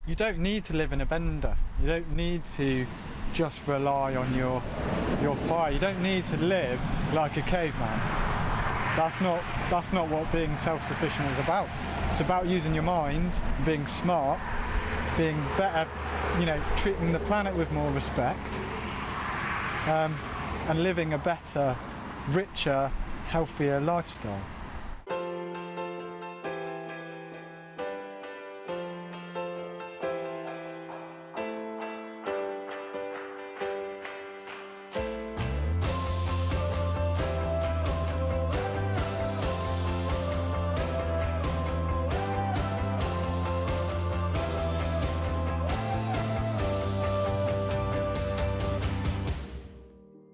You don't need to live in a bender. You don't need to just rely on your fire. You don't need to live like a caveman. That's not what being self-sufficient is about. It's about using your mind, being smart, being better, treating the planet with more respect, and living a better, richer, healthier lifestyle.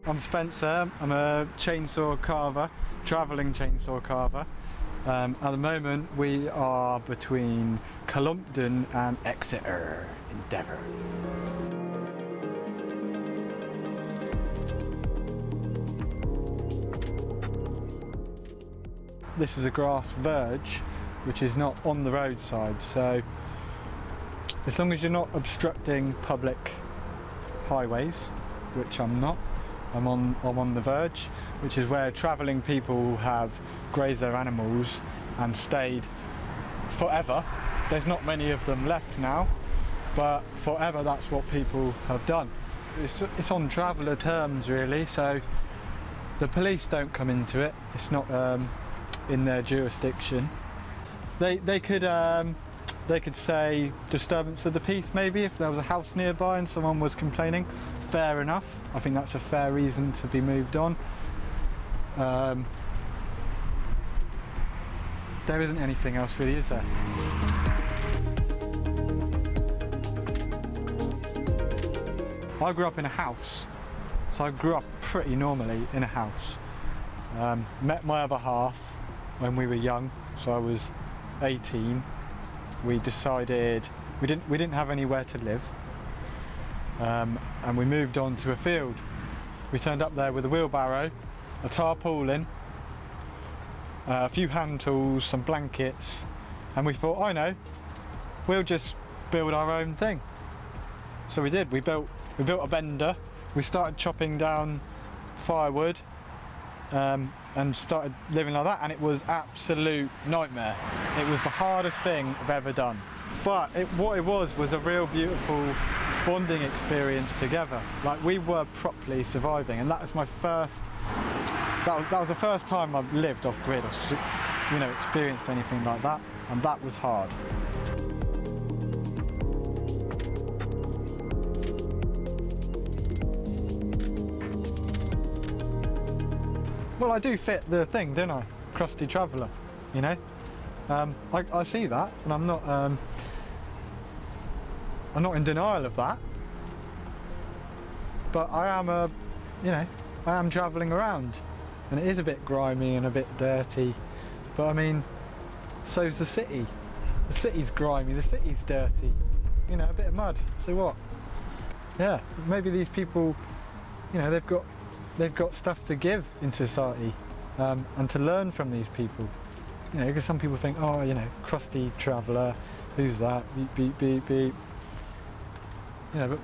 I'm Spencer, I'm a chainsaw carver, travelling chainsaw carver. At the moment we are between Cullompton and Exeter in Devon. This is a grass verge which is not on the roadside, so as long as you're not obstructing public highways, which I'm not, I'm on the verge, which is where travelling people have grazed their animals and stayed forever. There's not many of them left now, but forever that's what people have done. It's on traveller terms really, so the police don't come into it. It's not in their jurisdiction. They could say disturbance of the peace maybe if there was a house nearby and someone was complaining. Fair enough. I think that's a fair reason to be moved on. There isn't anything else really, is there? I grew up in a house, so I grew up pretty normally in a house. Met my other half when we were young, so I was 18. We decided we didn't have anywhere to live. And we moved on to a field. We turned up there with a wheelbarrow, a tarpaulin, a few hand tools, some blankets, and we thought, I know, we'll just build our own thing. So we did. We built a bender. We started chopping down firewood and started living like that, and it was absolute nightmare. It was the hardest thing I've ever done. But what it was a real beautiful bonding experience together. Like, we were properly surviving, and that was my first, that was the first time I've lived off grid or experienced anything like that, and that was hard. Well, I do fit the thing, don't I? Crusty Traveler, I see that, and I'm not in denial of that, but I am travelling around, and it is a bit grimy and a bit dirty, but I mean, so's the city. The city's grimy, the city's dirty, a bit of mud, so what? Yeah, maybe these people, they've got stuff to give in society, and to learn from these people, because some people think, oh, Crusty Traveler, who's that, beep, beep, beep, beep. But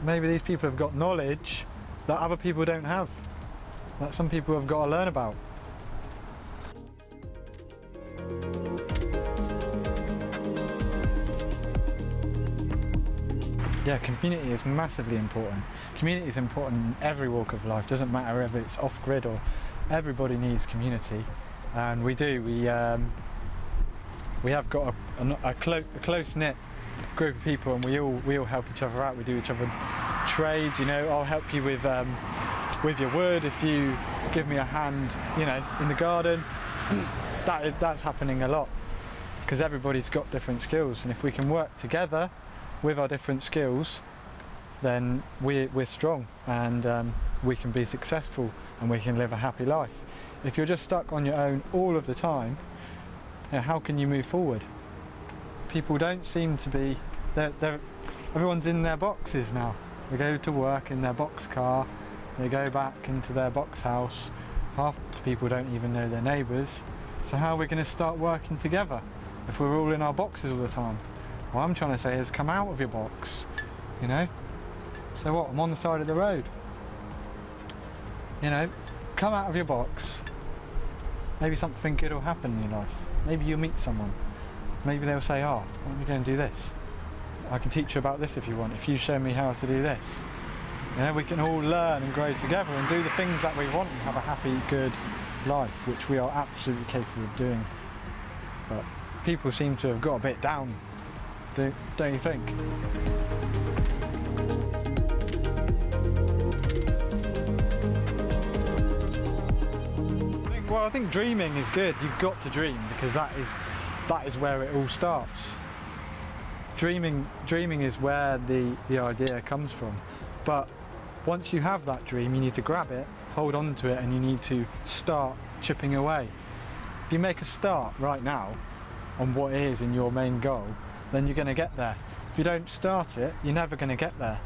maybe these people have got knowledge that other people don't have, that some people have got to learn about. Yeah, community is massively important. Community is important in every walk of life. Doesn't matter whether it's off-grid or, everybody needs community, and we do. We have got a close-knit group of people, and we all help each other out. We do each other trades. I'll help you with your wood if you give me a hand, in the garden. That's happening a lot because everybody's got different skills, and if we can work together with our different skills, then we're strong, and we can be successful, and we can live a happy life. If you're just stuck on your own all of the time, how can you move forward? People don't seem to be, everyone's in their boxes now. They go to work in their box car, they go back into their box house. Half the people don't even know their neighbours. So how are we going to start working together if we're all in our boxes all the time? What I'm trying to say is come out of your box, you know? So what, I'm on the side of the road. You know, come out of your box. Maybe something good will happen in your life. Maybe you'll meet someone. Maybe they'll say, oh, why don't we go and do this? I can teach you about this if you want, if you show me how to do this. You know, we can all learn and grow together and do the things that we want and have a happy, good life, which we are absolutely capable of doing. But people seem to have got a bit down, don't you think? Well, I think dreaming is good. You've got to dream, because that is where it all starts. Dreaming is where the idea comes from. But once you have that dream, you need to grab it, hold on to it, and you need to start chipping away. If you make a start right now on what is in your main goal, then you're going to get there. If you don't start it, you're never going to get there.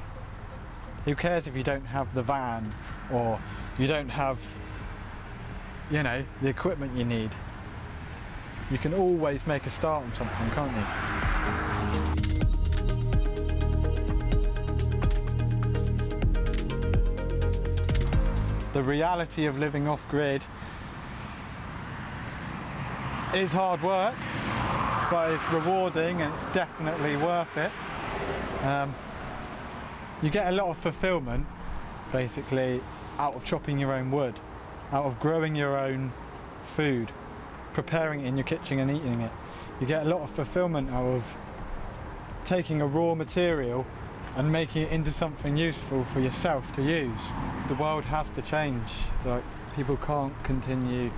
Who cares if you don't have the van, or you don't have, you know, the equipment you need? You can always make a start on something, can't you? The reality of living off-grid is hard work, but it's rewarding and it's definitely worth it. You get a lot of fulfillment, basically, out of chopping your own wood, out of growing your own food, preparing it in your kitchen and eating it. You get a lot of fulfillment out of taking a raw material and making it into something useful for yourself to use. The world has to change. Like, people can't continue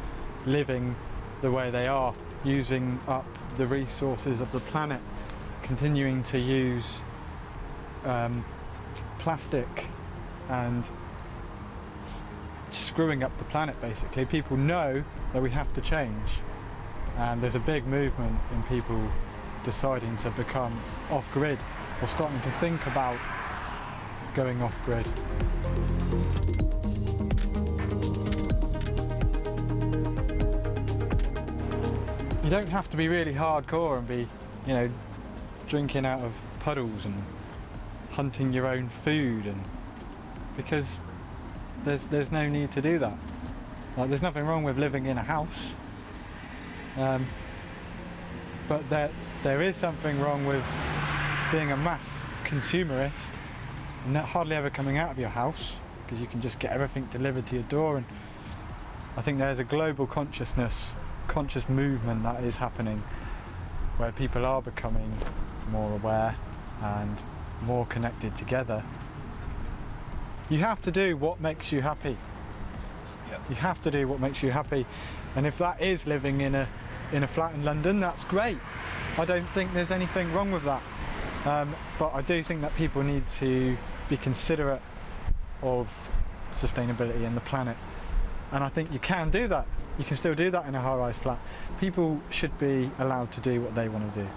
living the way they are, using up the resources of the planet, continuing to use plastic and screwing up the planet, basically. People know that we have to change, and there's a big movement in people deciding to become off-grid, or starting to think about going off-grid. You don't have to be really hardcore and be, you know, drinking out of puddles and hunting your own food, and because there's no need to do that. Like, there's nothing wrong with living in a house, but there is something wrong with being a mass consumerist and not hardly ever coming out of your house, because you can just get everything delivered to your door. And I think there's a global conscious movement that is happening, where people are becoming more aware and more connected together. You have to do what makes you happy. Yep. You have to do what makes you happy, and if that is living in a flat in London, that's great. I don't think there's anything wrong with that. But I do think that people need to be considerate of sustainability and the planet. And I think you can do that. You can still do that in a high-rise flat. People should be allowed to do what they want to do.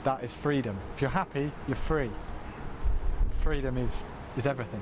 That is freedom. If you're happy, you're free. Freedom is everything.